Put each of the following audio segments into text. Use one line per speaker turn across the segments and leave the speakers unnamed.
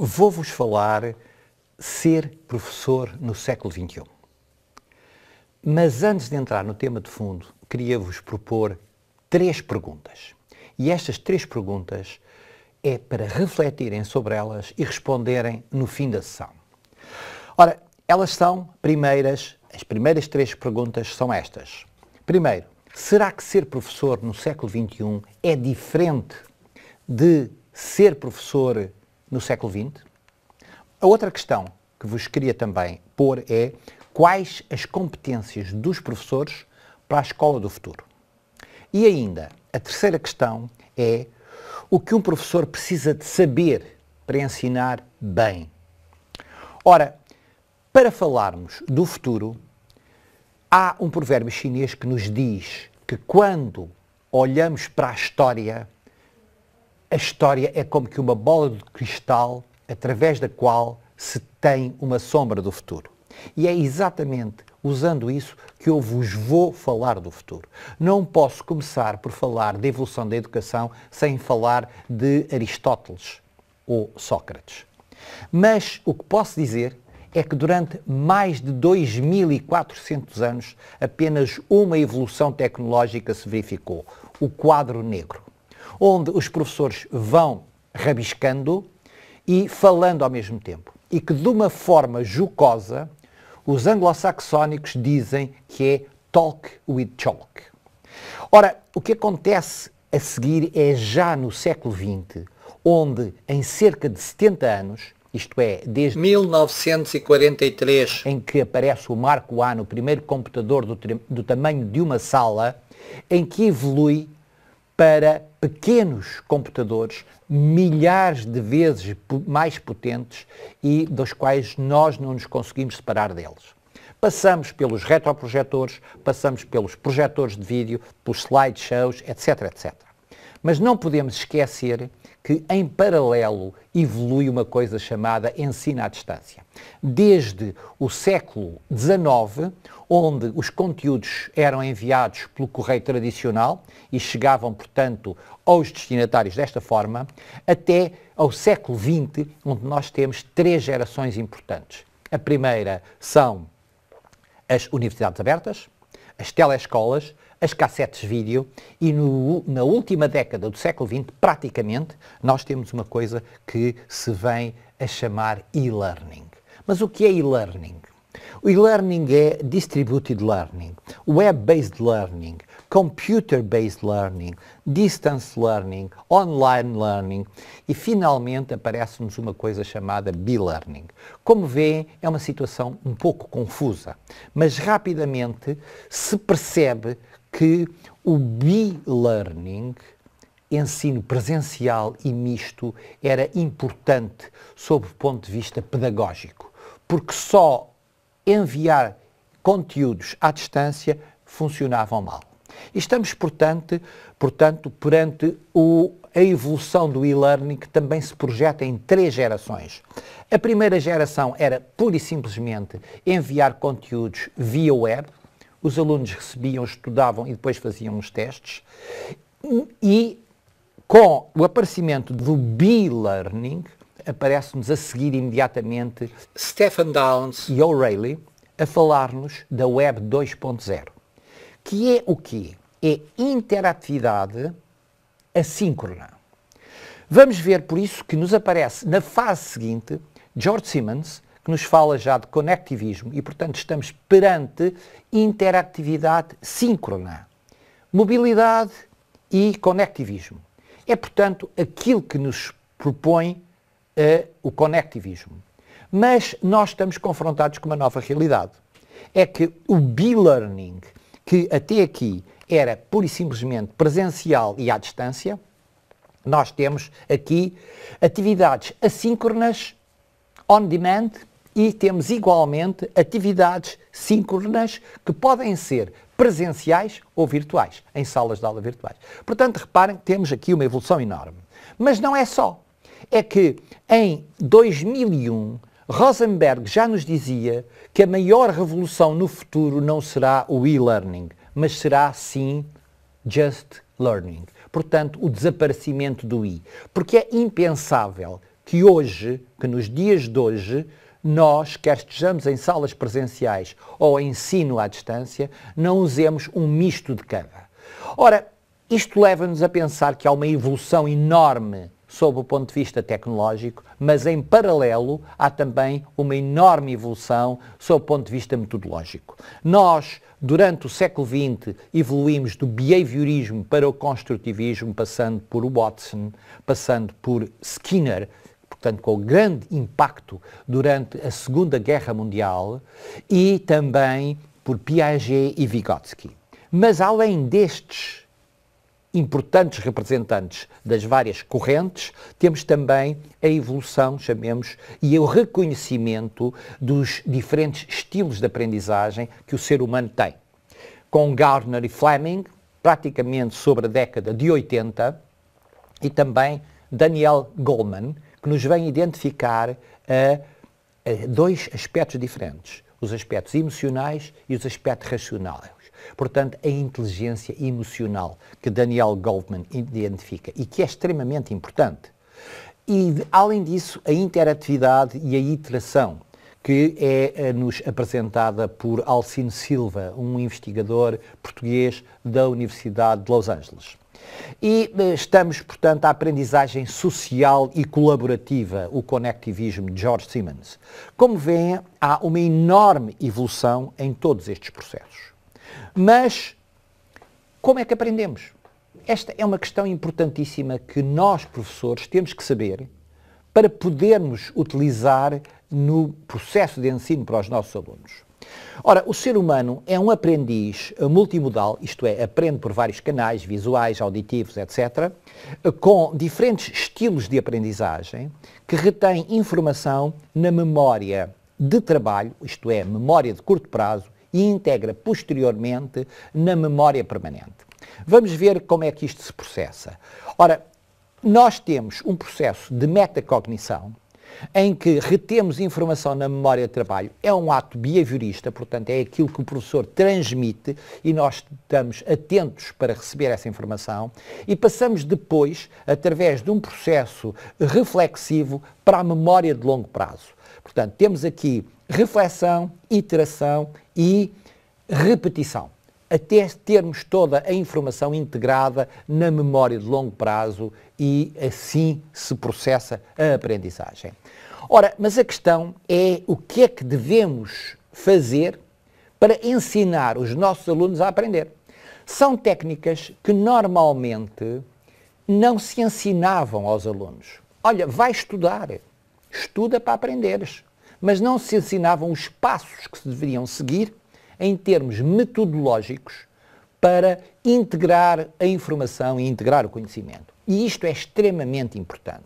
Vou-vos falar ser professor no século XXI. Mas antes de entrar no tema de fundo, queria-vos propor 3 perguntas. E estas 3 perguntas é para refletirem sobre elas e responderem no fim da sessão. Ora, elas são as primeiras 3 perguntas são estas. Primeiro, será que ser professor no século XXI é diferente de ser professor no século XX? A outra questão que vos queria também pôr é quais as competências dos professores para a escola do futuro. E ainda, a terceira questão é o que um professor precisa de saber para ensinar bem. Ora, para falarmos do futuro, há um provérbio chinês que nos diz que quando olhamos para a história é como que uma bola de cristal através da qual se tem uma sombra do futuro. E é exatamente usando isso que eu vos vou falar do futuro. Não posso começar por falar da evolução da educação sem falar de Aristóteles ou Sócrates. Mas o que posso dizer é que durante mais de 2.400 anos apenas uma evolução tecnológica se verificou, o quadro negro, onde os professores vão rabiscando e falando ao mesmo tempo. E que de uma forma jocosa, os anglo-saxónicos dizem que é talk with chalk. Ora, o que acontece a seguir é já no século XX, onde em cerca de 70 anos, isto é, desde 1943, em que aparece o Marco A, o primeiro computador do tamanho de uma sala, em que evolui para pequenos computadores, milhares de vezes mais potentes e dos quais nós não nos conseguimos separar deles. Passamos pelos retroprojetores, passamos pelos projetores de vídeo, pelos slideshows, etc, etc. Mas não podemos esquecer que, em paralelo, evolui uma coisa chamada ensino à distância. Desde o século XIX, onde os conteúdos eram enviados pelo correio tradicional e chegavam, portanto, aos destinatários desta forma, até ao século XX, onde nós temos 3 gerações importantes. A primeira são as universidades abertas, as telescolas, as cassetes vídeo e na última década do século XX, praticamente, nós temos uma coisa que se vem a chamar e-learning. Mas o que é e-learning? O e-learning é distributed learning, web-based learning, computer-based learning, distance learning, online learning e finalmente aparece-nos uma coisa chamada be-learning. Como veem, é uma situação um pouco confusa, mas rapidamente se percebe que o be-learning, ensino presencial e misto, era importante sob o ponto de vista pedagógico, porque só enviar conteúdos à distância funcionavam mal. E estamos, portanto perante a evolução do e-learning que também se projeta em 3 gerações. A primeira geração era pura e simplesmente enviar conteúdos via web, os alunos recebiam, estudavam e depois faziam os testes, e com o aparecimento do be-learning, aparece-nos a seguir imediatamente Stephen Downes e O'Reilly a falar-nos da Web 2.0, que é o quê? É interatividade assíncrona. Vamos ver por isso que nos aparece na fase seguinte George Simmons, que nos fala já de conectivismo e, portanto, estamos perante interatividade síncrona, mobilidade e conectivismo. É, portanto, aquilo que nos propõe o conectivismo. Mas nós estamos confrontados com uma nova realidade. É que o be-learning, que até aqui era pura e simplesmente presencial e à distância, nós temos aqui atividades assíncronas, on demand, e temos igualmente atividades síncronas que podem ser presenciais ou virtuais, em salas de aula virtuais. Portanto, reparem que temos aqui uma evolução enorme. Mas não é só. É que em 2001, Rosenberg já nos dizia que a maior revolução no futuro não será o e-learning, mas será, sim, just learning. Portanto, o desaparecimento do i. Porque é impensável que nos dias de hoje, nós, quer estejamos em salas presenciais ou em ensino à distância, não usemos um misto de cada. Ora, isto leva-nos a pensar que há uma evolução enorme sob o ponto de vista tecnológico, mas em paralelo há também uma enorme evolução sob o ponto de vista metodológico. Nós, durante o século XX, evoluímos do behaviorismo para o construtivismo, passando por Watson, passando por Skinner, portanto com grande impacto durante a Segunda Guerra Mundial, e também por Piaget e Vygotsky. Mas além destes importantes representantes das várias correntes, temos também a evolução, chamemos, e o reconhecimento dos diferentes estilos de aprendizagem que o ser humano tem. Com Gardner e Fleming, praticamente sobre a década de 80, e também Daniel Goleman, que nos vem identificar a dois aspectos diferentes, os aspectos emocionais e os aspectos racionais. Portanto, a inteligência emocional que Daniel Goleman identifica e que é extremamente importante. E, além disso, a interatividade e a iteração, que é-nos apresentada por Alcino Silva, um investigador português da Universidade de Los Angeles. E estamos, portanto, à aprendizagem social e colaborativa, o connectivismo de George Simmons. Como veem, há uma enorme evolução em todos estes processos. Mas, como é que aprendemos? Esta é uma questão importantíssima que nós, professores, temos que saber para podermos utilizar no processo de ensino para os nossos alunos. Ora, o ser humano é um aprendiz multimodal, isto é, aprende por vários canais, visuais, auditivos, etc., com diferentes estilos de aprendizagem, que retém informação na memória de trabalho, isto é, memória de curto prazo, e integra posteriormente na memória permanente. Vamos ver como é que isto se processa. Ora, nós temos um processo de metacognição em que retemos informação na memória de trabalho. É um ato behaviorista, portanto é aquilo que o professor transmite e nós estamos atentos para receber essa informação e passamos depois, através de um processo reflexivo, para a memória de longo prazo. Portanto, temos aqui reflexão, iteração e repetição, até termos toda a informação integrada na memória de longo prazo e assim se processa a aprendizagem. Ora, mas a questão é o que é que devemos fazer para ensinar os nossos alunos a aprender. São técnicas que normalmente não se ensinavam aos alunos. Olha, vai estudar, estuda para aprenderes. Mas não se ensinavam os passos que se deveriam seguir em termos metodológicos para integrar a informação e integrar o conhecimento. E isto é extremamente importante.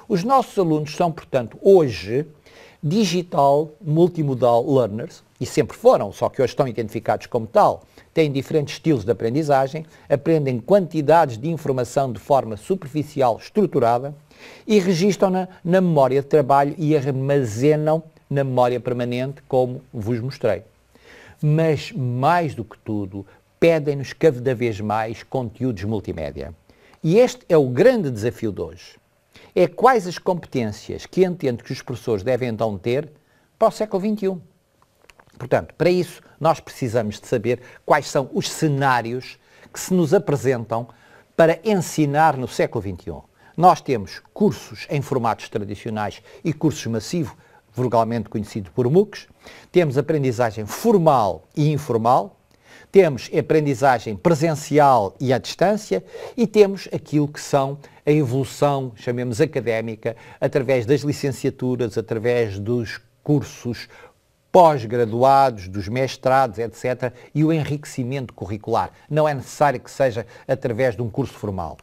Os nossos alunos são, portanto, hoje, digital multimodal learners, e sempre foram, só que hoje estão identificados como tal, têm diferentes estilos de aprendizagem, aprendem quantidades de informação de forma superficial estruturada, e registram-na na memória de trabalho e armazenam na memória permanente, como vos mostrei. Mas, mais do que tudo, pedem-nos cada vez mais conteúdos multimédia. E este é o grande desafio de hoje. É quais as competências que entendo que os professores devem então ter para o século XXI. Portanto, para isso, nós precisamos de saber quais são os cenários que se nos apresentam para ensinar no século XXI. Nós temos cursos em formatos tradicionais e cursos massivos, vulgarmente conhecido por MOOCs, temos aprendizagem formal e informal, temos aprendizagem presencial e à distância e temos aquilo que são a evolução, chamemos académica, através das licenciaturas, através dos cursos pós-graduados, dos mestrados, etc., e o enriquecimento curricular. Não é necessário que seja através de um curso formal.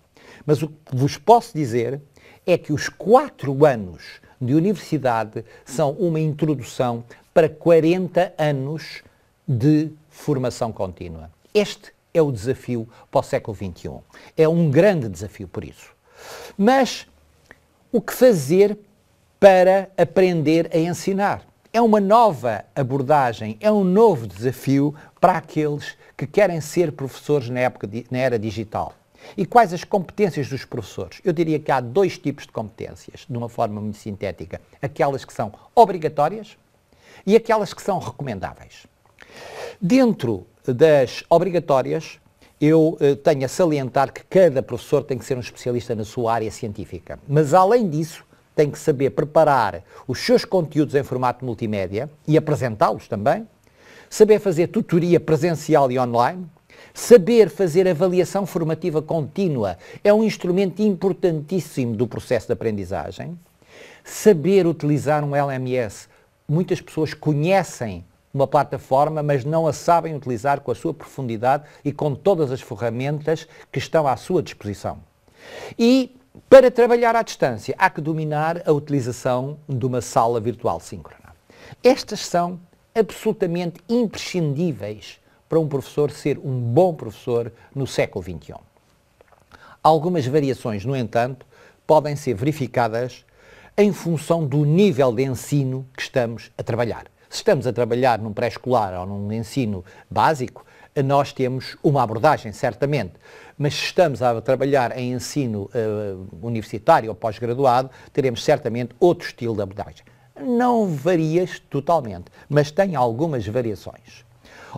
Mas o que vos posso dizer é que os 4 anos de universidade são uma introdução para 40 anos de formação contínua. Este é o desafio para o século XXI. É um grande desafio por isso. Mas o que fazer para aprender a ensinar? É uma nova abordagem, é um novo desafio para aqueles que querem ser professores na era digital. E quais as competências dos professores? Eu diria que há dois tipos de competências, de uma forma muito sintética. Aquelas que são obrigatórias e aquelas que são recomendáveis. Dentro das obrigatórias, eu tenho a salientar que cada professor tem que ser um especialista na sua área científica. Mas, além disso, tem que saber preparar os seus conteúdos em formato multimédia e apresentá-los também, saber fazer tutoria presencial e online, saber fazer avaliação formativa contínua é um instrumento importantíssimo do processo de aprendizagem, saber utilizar um LMS. Muitas pessoas conhecem uma plataforma, mas não a sabem utilizar com a sua profundidade e com todas as ferramentas que estão à sua disposição. E, para trabalhar à distância, há que dominar a utilização de uma sala virtual síncrona. Estas são absolutamente imprescindíveis para um professor ser um bom professor no século XXI. Algumas variações, no entanto, podem ser verificadas em função do nível de ensino que estamos a trabalhar. Se estamos a trabalhar num pré-escolar ou num ensino básico, nós temos uma abordagem, certamente. Mas se estamos a trabalhar em ensino universitário ou pós-graduado, teremos certamente outro estilo de abordagem. Não varia totalmente, mas tem algumas variações.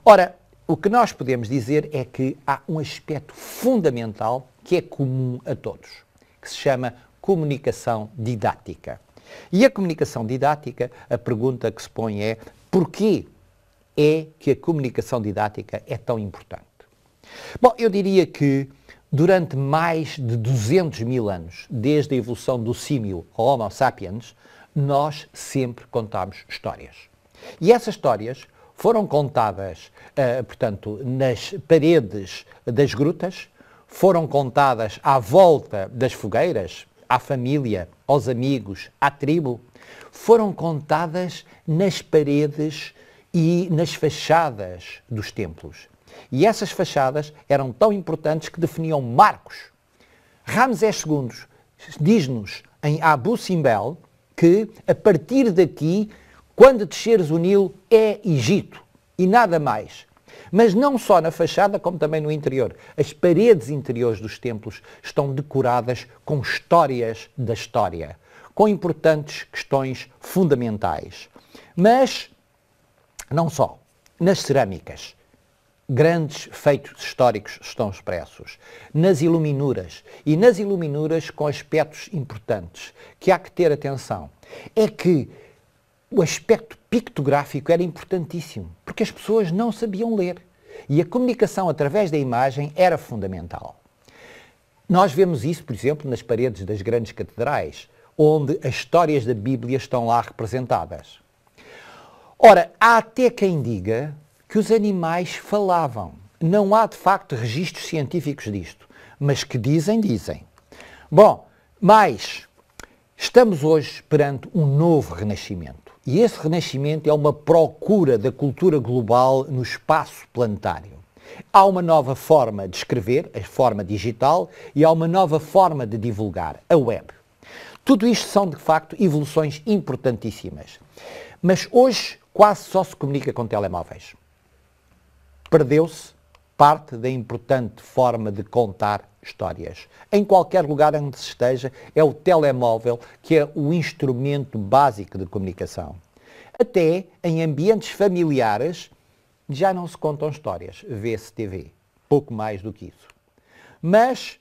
Ora, o que nós podemos dizer é que há um aspecto fundamental que é comum a todos, que se chama comunicação didática. E a comunicação didática, a pergunta que se põe é: porquê é que a comunicação didática é tão importante? Bom, eu diria que durante mais de 200 mil anos, desde a evolução do símio ao Homo sapiens, nós sempre contámos histórias. E essas histórias foram contadas, portanto, nas paredes das grutas, foram contadas à volta das fogueiras, à família, aos amigos, à tribo, foram contadas nas paredes e nas fachadas dos templos. E essas fachadas eram tão importantes que definiam marcos. Ramsés II diz-nos em Abu Simbel que, a partir daqui, quando desceres o Nilo, é Egito e nada mais. Mas não só na fachada, como também no interior. As paredes interiores dos templos estão decoradas com histórias da história, com importantes questões fundamentais. Mas, não só. Nas cerâmicas, grandes feitos históricos estão expressos. Nas iluminuras, e nas iluminuras com aspectos importantes, que há que ter atenção. É que o aspecto pictográfico era importantíssimo, porque as pessoas não sabiam ler. E a comunicação através da imagem era fundamental. Nós vemos isso, por exemplo, nas paredes das grandes catedrais, onde as histórias da Bíblia estão lá representadas. Ora, há até quem diga que os animais falavam. Não há, de facto, registros científicos disto, mas que dizem. Bom, mas estamos hoje perante um novo renascimento. E esse renascimento é uma procura da cultura global no espaço planetário. Há uma nova forma de escrever, a forma digital, e há uma nova forma de divulgar, a web. Tudo isto são, de facto, evoluções importantíssimas. Mas hoje quase só se comunica com telemóveis. Perdeu-se parte da importante forma de contar histórias. Em qualquer lugar onde se esteja, é o telemóvel que é o instrumento básico de comunicação. Até em ambientes familiares já não se contam histórias, vê-se TV, pouco mais do que isso. Mas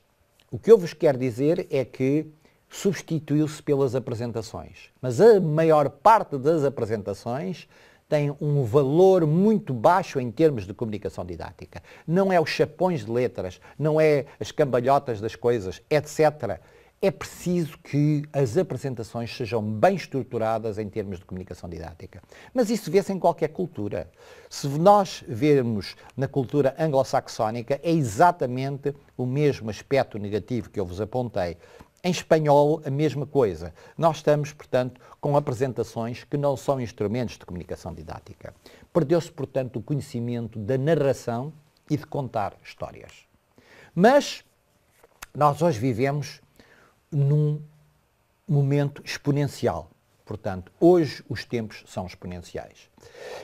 o que eu vos quero dizer é que substituiu-se pelas apresentações. Mas a maior parte das apresentações tem um valor muito baixo em termos de comunicação didática. Não é os chapões de letras, não é as cambalhotas das coisas, etc. É preciso que as apresentações sejam bem estruturadas em termos de comunicação didática. Mas isso vê-se em qualquer cultura. Se nós vermos na cultura anglo-saxónica, é exatamente o mesmo aspecto negativo que eu vos apontei. Em espanhol, a mesma coisa. Nós estamos, portanto, com apresentações que não são instrumentos de comunicação didática. Perdeu-se, portanto, o conhecimento da narração e de contar histórias. Mas nós hoje vivemos num momento exponencial. Portanto, hoje os tempos são exponenciais.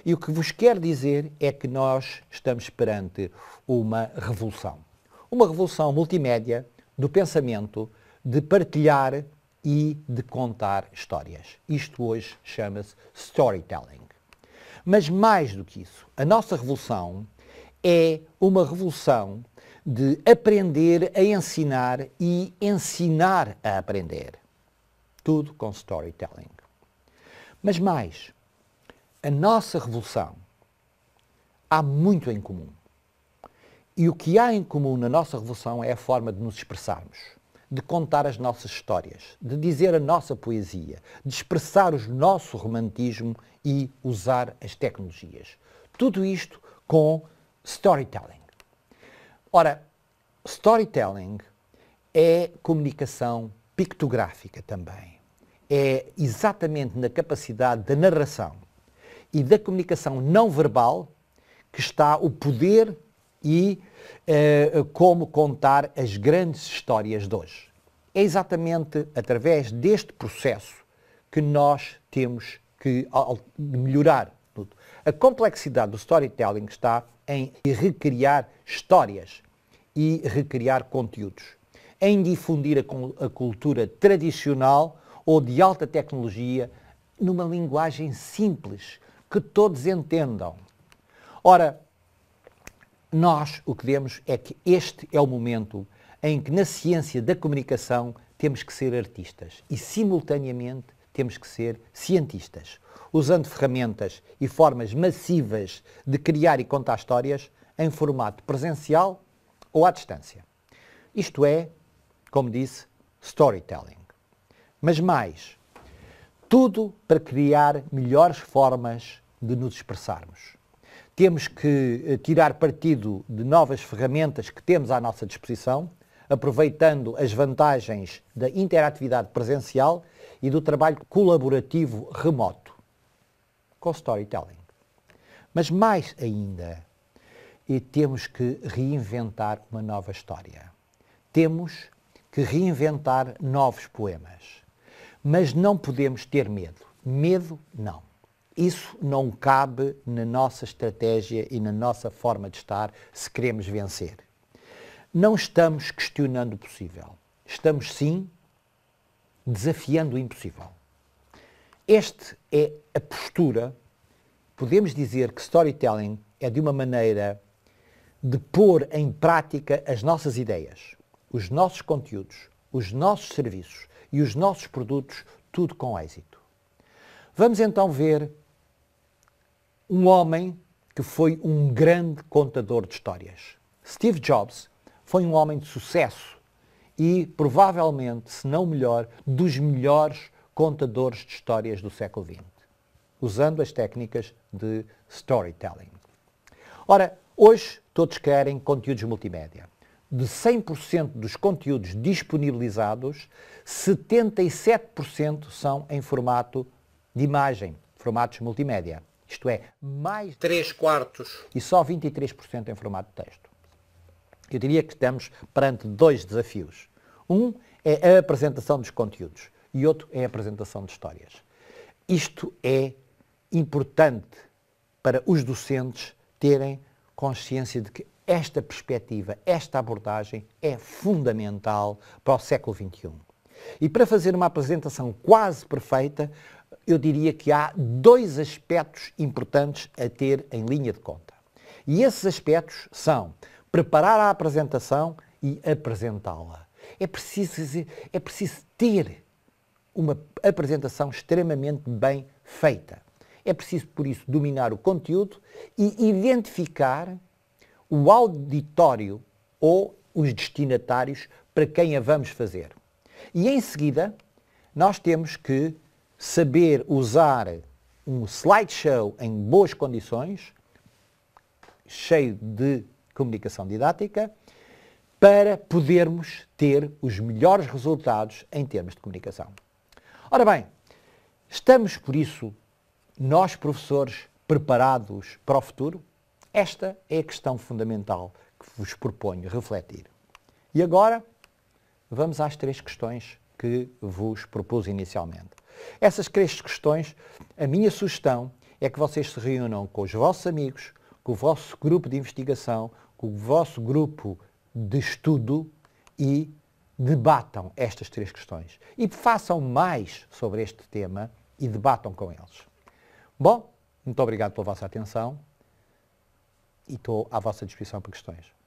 E o que vos quero dizer é que nós estamos perante uma revolução. uma revolução multimédia do pensamento, de partilhar e de contar histórias. Isto hoje chama-se storytelling. Mas mais do que isso, a nossa revolução é uma revolução de aprender a ensinar e ensinar a aprender. Tudo com storytelling. Mas mais, a nossa revolução há muito em comum. E o que há em comum na nossa revolução é a forma de nos expressarmos, de contar as nossas histórias, de dizer a nossa poesia, de expressar o nosso romantismo e usar as tecnologias. Tudo isto com storytelling. Ora, storytelling é comunicação pictográfica também. É exatamente na capacidade da narração e da comunicação não verbal que está o poder e como contar as grandes histórias de hoje. É exatamente através deste processo que nós temos que melhorar tudo. A complexidade do storytelling está em recriar histórias e recriar conteúdos, em difundir a cultura tradicional ou de alta tecnologia numa linguagem simples, que todos entendam. Ora, nós o que vemos é que este é o momento em que na ciência da comunicação temos que ser artistas e simultaneamente temos que ser cientistas, usando ferramentas e formas massivas de criar e contar histórias em formato presencial ou à distância. Isto é, como disse, storytelling. Mas mais, tudo para criar melhores formas de nos expressarmos. Temos que tirar partido de novas ferramentas que temos à nossa disposição, aproveitando as vantagens da interatividade presencial e do trabalho colaborativo remoto, com storytelling. Mas mais ainda, temos que reinventar uma nova história. Temos que reinventar novos poemas. Mas não podemos ter medo. Medo, não. Isso não cabe na nossa estratégia e na nossa forma de estar se queremos vencer. Não estamos questionando o possível. Estamos, sim, desafiando o impossível. Esta é a postura. Podemos dizer que storytelling é de uma maneira de pôr em prática as nossas ideias, os nossos conteúdos, os nossos serviços e os nossos produtos, tudo com êxito. Vamos então ver um homem que foi um grande contador de histórias. Steve Jobs foi um homem de sucesso e, provavelmente, se não o melhor, dos melhores contadores de histórias do século XX, usando as técnicas de storytelling. Ora, hoje todos querem conteúdos multimédia. De 100% dos conteúdos disponibilizados, 77% são em formato de imagem, formatos multimédia. Isto é, mais de 3/4 e só 23% em formato de texto. Eu diria que estamos perante dois desafios. Um é a apresentação dos conteúdos e outro é a apresentação de histórias. Isto é importante para os docentes terem consciência de que esta perspectiva, esta abordagem é fundamental para o século XXI. E para fazer uma apresentação quase perfeita, eu diria que há dois aspectos importantes a ter em linha de conta. E esses aspectos são preparar a apresentação e apresentá-la. É preciso ter uma apresentação extremamente bem feita. É preciso, por isso, dominar o conteúdo e identificar o auditório ou os destinatários para quem a vamos fazer. E em seguida, nós temos que saber usar um slideshow em boas condições, cheio de comunicação didática, para podermos ter os melhores resultados em termos de comunicação. Ora bem, estamos, por isso, nós professores, preparados para o futuro? Esta é a questão fundamental que vos proponho refletir. E agora, vamos às 3 questões que vos propus inicialmente. Essas 3 questões, a minha sugestão é que vocês se reúnam com os vossos amigos, com o vosso grupo de investigação, com o vosso grupo de estudo e debatam estas 3 questões. E façam mais sobre este tema e debatam com eles. Bom, muito obrigado pela vossa atenção e estou à vossa disposição para questões.